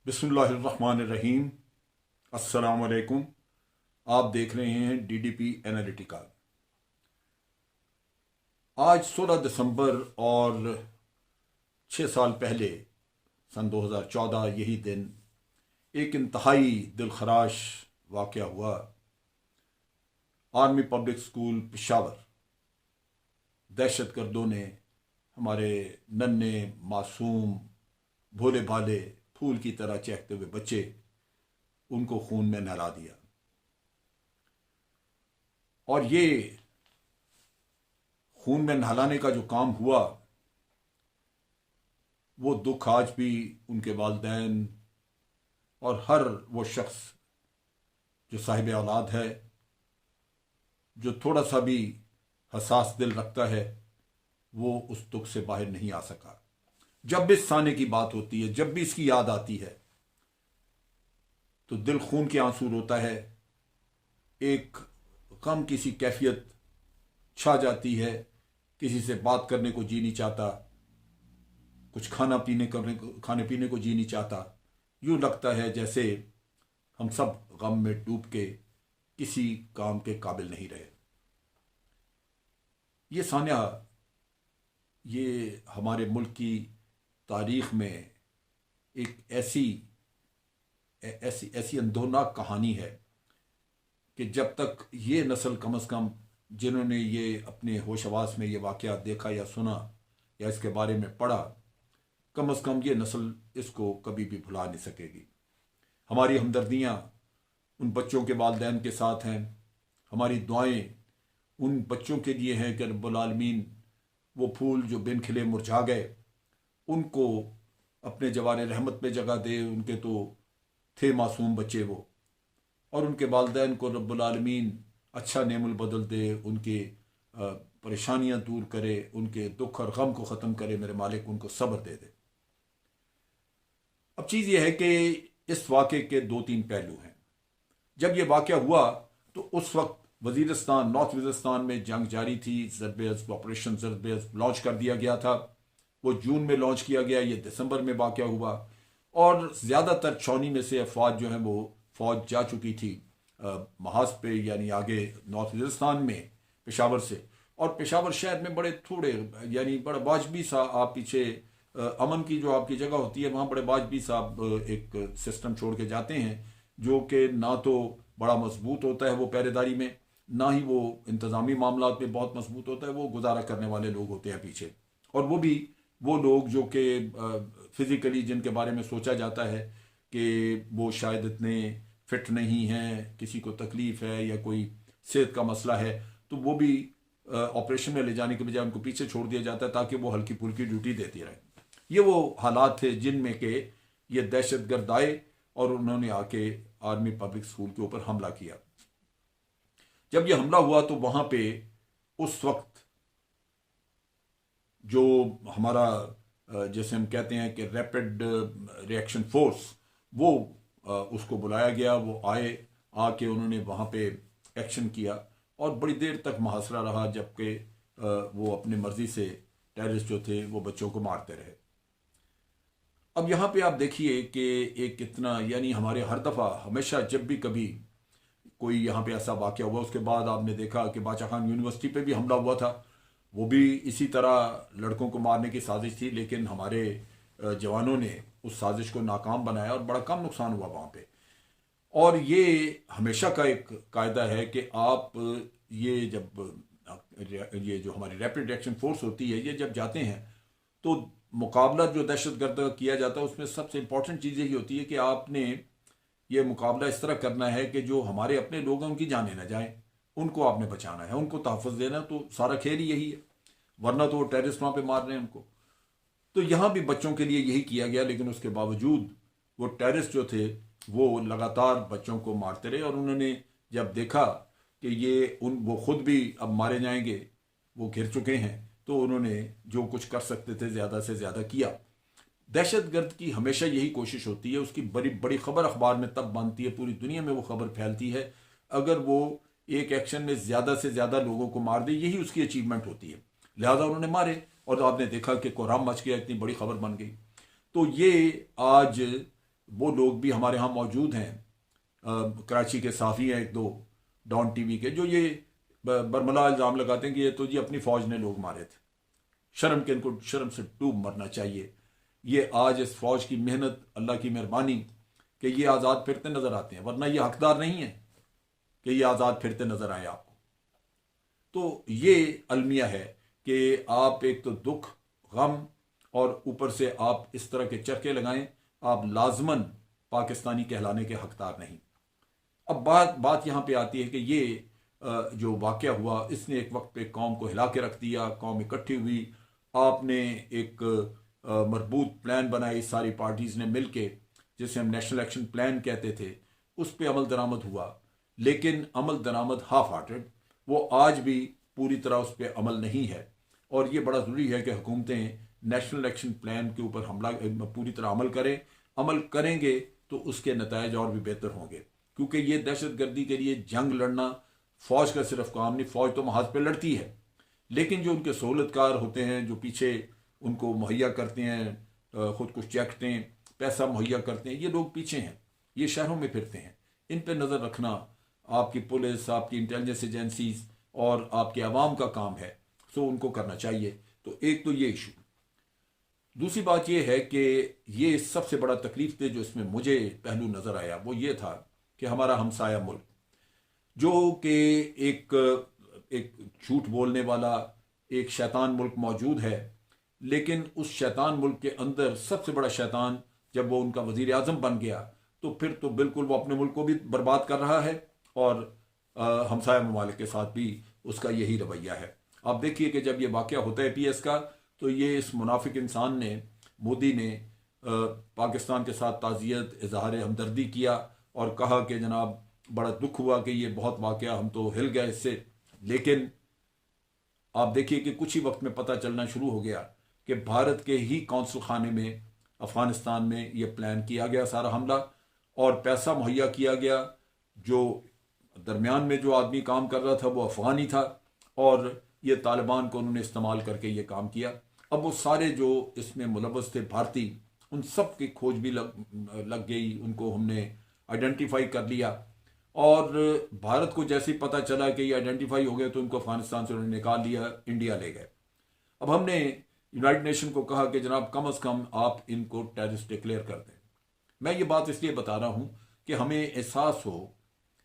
बिस्मिल्लाहिर्रहमानिर्रहीम। अस्सलाम वालेकुम। आप देख रहे हैं डीडीपी एनालिटिका। आज 16 दिसंबर और 6 साल पहले सन 2014 यही दिन एक इंतहाई दिलखराश वाक़या हुआ। आर्मी पब्लिक स्कूल पेशावर, दहशतगर्दों ने हमारे नन्हे मासूम भोले भाले फूल की तरह चहकते हुए बच्चे उनको खून में नहला दिया। और ये खून में नहलाने का जो काम हुआ, वो दुख आज भी उनके वालिदैन और हर वो शख्स जो साहिब औलाद है, जो थोड़ा सा भी हसास दिल रखता है, वो उस दुख से बाहर नहीं आ सका। जब भी इस साने की बात होती है, जब भी इसकी याद आती है, तो दिल खून के आंसू रोता है। एक गम की सी कैफियत छा जाती है। किसी से बात करने को जी नहीं चाहता, कुछ खाने पीने को जी नहीं चाहता। यूं लगता है जैसे हम सब गम में डूब के किसी काम के काबिल नहीं रहे। ये सान्या, ये हमारे मुल्क की तारीख में एक ऐसी ऐसी ऐसी अंदोनाक कहानी है कि जब तक ये नस्ल कम अज़ कम, जिन्होंने ये अपने होश हवास में ये वाक़या देखा या सुना या इसके बारे में पढ़ा, कम अज़ कम ये नस्ल इसको कभी भी भुला नहीं सकेगी। हमारी हमदर्दियाँ उन बच्चों के वालिदैन के साथ हैं। हमारी दुआएं उन बच्चों के लिए हैं कि रब्बुल आलमीन वो फूल जो बिन खिले मुरझा गए, उनको अपने जवान रहमत में जगह दे। उनके तो थे मासूम बच्चे वो, और उनके वालिदैन को रब्बुल आलमीन अच्छा नेमुल बदल दे, उनके परेशानियां दूर करे, उनके दुख और गम को ख़त्म करे। मेरे मालिक उनको सब्र दे दे। अब चीज़ ये है कि इस वाक़े के 2-3 पहलू हैं। जब ये वाक़या हुआ तो उस वक्त वज़ीरिस्तान, नॉर्थ वज़ीरिस्तान में जंग जारी थी। ज़रब-ए-अज़्ब, ऑपरेशन ज़रब-ए-अज़्ब लॉन्च कर दिया गया था। वो जून में लॉन्च किया गया, ये दिसंबर में वाक़या हुआ। और ज़्यादातर छावनी में से अफवाज जो हैं वो फ़ौज जा चुकी थी महाज पे, यानी आगे नॉर्थ वज़ीरिस्तान में पेशावर से। और पेशावर शहर में बड़े थोड़े, यानी बड़ा वाजबी सा, आप पीछे अमन की जो आपकी जगह होती है, वहाँ बड़े वाजबी सा एक सिस्टम छोड़ के जाते हैं, जो कि ना तो बड़ा मजबूत होता है वो पहरेदारी में, ना ही वो इंतज़ामी मामला में बहुत मजबूत होता है। वो गुजारा करने वाले लोग होते हैं पीछे, और वो भी वो लोग जो कि फिज़िकली जिनके बारे में सोचा जाता है कि वो शायद इतने फिट नहीं हैं, किसी को तकलीफ़ है या कोई सेहत का मसला है, तो वो भी ऑपरेशन में ले जाने के बजाय उनको पीछे छोड़ दिया जाता है ताकि वो हल्की फुल्की ड्यूटी देती रहे। ये वो हालात थे जिनमें के ये दहशतगर्द आए और उन्होंने आके आर्मी पब्लिक स्कूल के ऊपर हमला किया। जब ये हमला हुआ तो वहाँ पे उस वक्त जो हमारा जैसे हम कहते हैं कि रैपिड रिएक्शन फोर्स, वो उसको बुलाया गया। वो आके उन्होंने वहाँ पे एक्शन किया और बड़ी देर तक मुहासरा रहा, जबकि वो अपनी मर्जी से टेररिस्ट जो थे वो बच्चों को मारते रहे। अब यहाँ पे आप देखिए कि एक कितना, यानी हमारे हर दफ़ा हमेशा जब भी कभी कोई यहाँ पे ऐसा वाक़या हुआ, उसके बाद आपने देखा कि बादशाह खान यूनिवर्सिटी पे भी हमला हुआ था। वो भी इसी तरह लड़कों को मारने की साजिश थी, लेकिन हमारे जवानों ने उस साजिश को नाकाम बनाया और बड़ा कम नुकसान हुआ वहाँ पे। और ये हमेशा का एक कायदा है कि आप ये जब ये जो हमारी रैपिड रिएक्शन फोर्स होती है, ये जब जाते हैं तो मुकाबला जो दहशतगर्द का किया जाता है, उसमें सबसे इंपॉर्टेंट चीज़ यही होती है कि आपने ये मुकाबला इस तरह करना है कि जो हमारे अपने लोग हैं उनकी जानें ना जाएं, उनको आपने बचाना है, उनको तहफ़्फ़ुज़ देना। तो सारा खेल ही यही है, वरना तो वो टेररिस्ट वहाँ पे मार रहे हैं उनको। तो यहाँ भी बच्चों के लिए यही किया गया, लेकिन उसके बावजूद वो टेररिस्ट जो थे वो लगातार बच्चों को मारते रहे। और उन्होंने जब देखा कि वो खुद भी अब मारे जाएंगे, वो घिर चुके हैं, तो उन्होंने जो कुछ कर सकते थे ज़्यादा से ज़्यादा किया। दहशतगर्द की हमेशा यही कोशिश होती है, उसकी बड़ी बड़ी खबर अखबार में तब बनती है, पूरी दुनिया में वो खबर फैलती है, अगर वो एक एक्शन में ज़्यादा से ज़्यादा लोगों को मार दे। यही उसकी अचीवमेंट होती है। लिहाजा उन्होंने मारे और आपने देखा कि कोहराम मच गया, इतनी बड़ी खबर बन गई। तो ये आज वो लोग भी हमारे यहाँ मौजूद हैं। कराची के साफ़ी हैं एक दो डॉन टीवी के, जो ये बरमला इल्ज़ाम लगाते हैं कि ये तो जी अपनी फ़ौज ने लोग मारे थे। शर्म के, इनको शर्म से डूब मरना चाहिए। ये आज इस फ़ौज की मेहनत, अल्लाह की मेहरबानी कि ये आज़ाद फिरते नज़र आते हैं, वरना ये हकदार नहीं है कि ये आज़ाद फिरते नज़र आए आपको। तो ये अलमिया है कि आप एक तो दुख, गम और ऊपर से आप इस तरह के चरखे लगाएं, आप लाजमन पाकिस्तानी कहलाने के हकदार नहीं। अब बात यहाँ पे आती है कि ये जो वाक़या हुआ, इसने एक वक्त पे कौम को हिला के रख दिया, कौम इकट्ठी हुई, आपने एक मरबूत प्लान बनाई सारी पार्टीज़ ने मिल के, जिसे हम नेशनल एक्शन प्लान कहते थे, उस पर अमल दरामद हुआ। लेकिन अमल दरामद हाफ हार्टेड, वो आज भी पूरी तरह उस पर अमल नहीं है। और ये बड़ा ज़रूरी है कि हुकूमतें नेशनल एक्शन प्लान के ऊपर हमला पूरी तरह अमल करें। अमल करेंगे तो उसके नतायज और भी बेहतर होंगे, क्योंकि ये दहशत गर्दी के लिए जंग लड़ना फ़ौज का सिर्फ काम नहीं। फ़ौज तो महाज पे लड़ती है, लेकिन जो उनके सहूलतकार होते हैं, जो पीछे उनको मुहैया करते हैं, खुद कुछ जैकटें, पैसा मुहैया करते हैं, ये लोग पीछे हैं, ये शहरों में फिरते हैं। इन पर नज़र रखना आपकी पुलिस, आपकी इंटेलिजेंस एजेंसीज और आपके अवाम का काम है, सो उनको करना चाहिए। तो एक तो ये इशू। दूसरी बात यह है कि ये सबसे बड़ा तकलीफ थे जो इसमें मुझे पहलू नज़र आया, वो ये था कि हमारा हमसाया मुल्क, जो कि एक झूठ बोलने वाला एक शैतान मुल्क मौजूद है, लेकिन उस शैतान मुल्क के अंदर सबसे बड़ा शैतान जब वो उनका वजीर आज़म बन गया, तो फिर तो बिल्कुल वो अपने मुल्क को भी बर्बाद कर रहा है और हमसाया ममालिक के साथ भी उसका यही रवैया है। आप देखिए कि जब ये वाक़या होता है PS का, तो ये इस मुनाफिक इंसान ने, मोदी ने, पाकिस्तान के साथ ताज़ियत, इजहार हमदर्दी किया और कहा कि जनाब बड़ा दुख हुआ कि ये बहुत वाक़या, हम तो हिल गए इससे। लेकिन आप देखिए कि कुछ ही वक्त में पता चलना शुरू हो गया कि भारत के ही कौंसल खाने में अफ़गानिस्तान में ये प्लान किया गया सारा हमला, और पैसा मुहैया किया गया। जो दरमियान में जो आदमी काम कर रहा था वो अफ़गानी था, और ये तालिबान को उन्होंने इस्तेमाल करके ये काम किया। अब वो सारे जो इसमें मुलव्वस थे भारतीय, उन सब की खोज भी लग गई, उनको हमने आइडेंटिफाई कर लिया। और भारत को जैसे ही पता चला कि ये आइडेंटिफाई हो गए, तो उनको अफगानिस्तान से उन्होंने निकाल लिया, इंडिया ले गए। अब हमने यूनाइटेड नेशन को कहा कि जनाब कम अज़ कम आप इनको टेररिस्ट डिक्लेयर कर दें। मैं ये बात इसलिए बता रहा हूँ कि हमें एहसास हो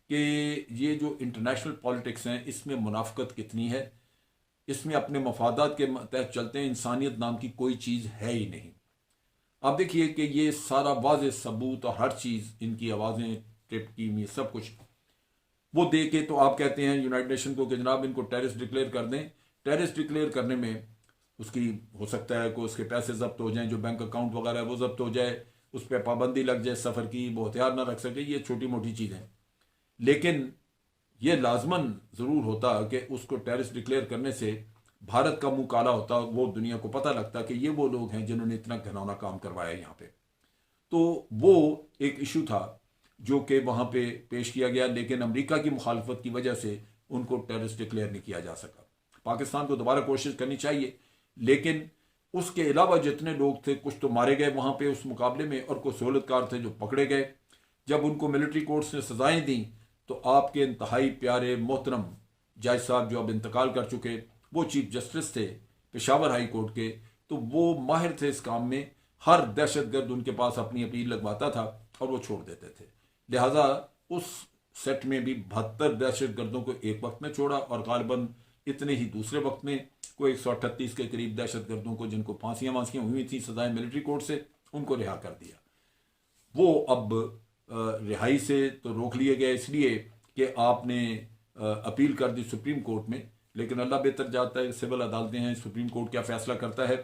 कि ये जो इंटरनेशनल पॉलिटिक्स हैं, इसमें मुनाफिकत कितनी है, इसमें अपने मफादात के तहत चलते हैं, इंसानियत नाम की कोई चीज़ है ही नहीं। आप देखिए कि ये सारा वाज़ेह सबूत और हर चीज़, इनकी आवाज़ें, टिप टीम, सब कुछ वो दे के तो आप कहते हैं यूनाइटेड नेशन को कि जनाब इनको टेररिस्ट डिक्लेयर कर दें। टेररिस्ट डिक्लेयर करने में उसकी हो सकता है कि उसके पैसे जब्त हो जाएं, जो बैंक अकाउंट वगैरह है वो जब्त हो जाए, उस पर पाबंदी लग जाए सफ़र की, वो हथियार ना रख सके, ये छोटी मोटी चीज़ें। लेकिन ये लाजमन ज़रूर होता कि उसको टेररिस्ट डिक्लेयर करने से भारत का मुंह काला होता, वो दुनिया को पता लगता कि ये वो लोग हैं जिन्होंने इतना घिनौना काम करवाया यहाँ पे। तो वो एक इशू था जो कि वहाँ पे पेश किया गया, लेकिन अमेरिका की मुखालफत की वजह से उनको टेररिस्ट डिक्लेयर नहीं किया जा सका। पाकिस्तान को दोबारा कोशिश करनी चाहिए, लेकिन उसके अलावा जितने लोग थे, कुछ तो मारे गए वहाँ पे उस मुकाबले में, और कुछ सहूलतकार थे जो पकड़े गए। जब उनको मिलिट्री कोर्ट्स ने सजाएं दी, तो आपके इंतहाई प्यारे मोहतरम जज साहब जो अब इंतकाल कर चुके, वो चीफ जस्टिस थे पेशावर हाई कोर्ट के, तो वो माहिर थे इस काम में। हर दहशतगर्द उनके पास अपनी अपील लगवाता था और वो छोड़ देते थे। लिहाजा उस सेट में भी 72 दहशतगर्दों को एक वक्त में छोड़ा, और गालिबन इतने ही दूसरे वक्त में कोई 138 के करीब दहशतगर्दों को, जिनको फांसियां वांसियां हुई थी सजाएं मिलिट्री कोर्ट से, उनको रिहा कर दिया। वो अब रिहाई से तो रोक लिए गए इसलिए कि आपने अपील कर दी सुप्रीम कोर्ट में, लेकिन अल्लाह बेहतर जानता है, सिविल अदालतें हैं, सुप्रीम कोर्ट क्या फैसला करता है।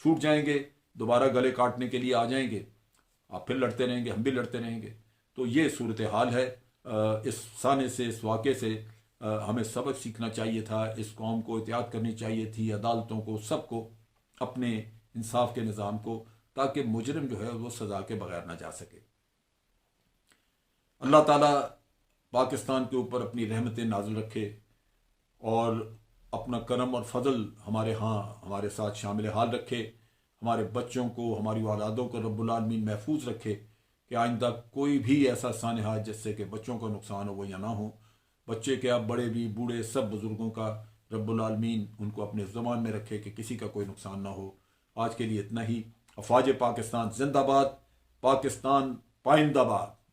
छूट जाएंगे, दोबारा गले काटने के लिए आ जाएंगे, आप फिर लड़ते रहेंगे, हम भी लड़ते रहेंगे। तो ये सूरत हाल है। इस साने से, इस वाक़े से हमें सबक सीखना चाहिए था, इस कौम को एहतियात करनी चाहिए थी, अदालतों को, सबको, अपने इंसाफ के निज़ाम को, ताकि मुजरिम जो है वो सज़ा के बगैर ना जा सके। अल्लाह ताला पाकिस्तान के ऊपर अपनी रहमतें नाज़िल रखे और अपना करम और फजल हमारे साथ शामिल हाल रखे, हमारे बच्चों को, हमारी औलादों को रब्बुल आलमीन महफूज रखे, कि आइंदा कोई भी ऐसा सानहा जिससे कि बच्चों का नुकसान हो वो या ना हो। बच्चे क्या, बड़े भी बूढ़े सब बुज़ुर्गों का रब्बुल आलमीन उनको अपने ज़ुबान में रखे कि किसी का कोई नुकसान ना हो। आज के लिए इतना ही। अफवाज पाकिस्तान जिंदाबाद, पाकिस्तान पाइंदाबाद।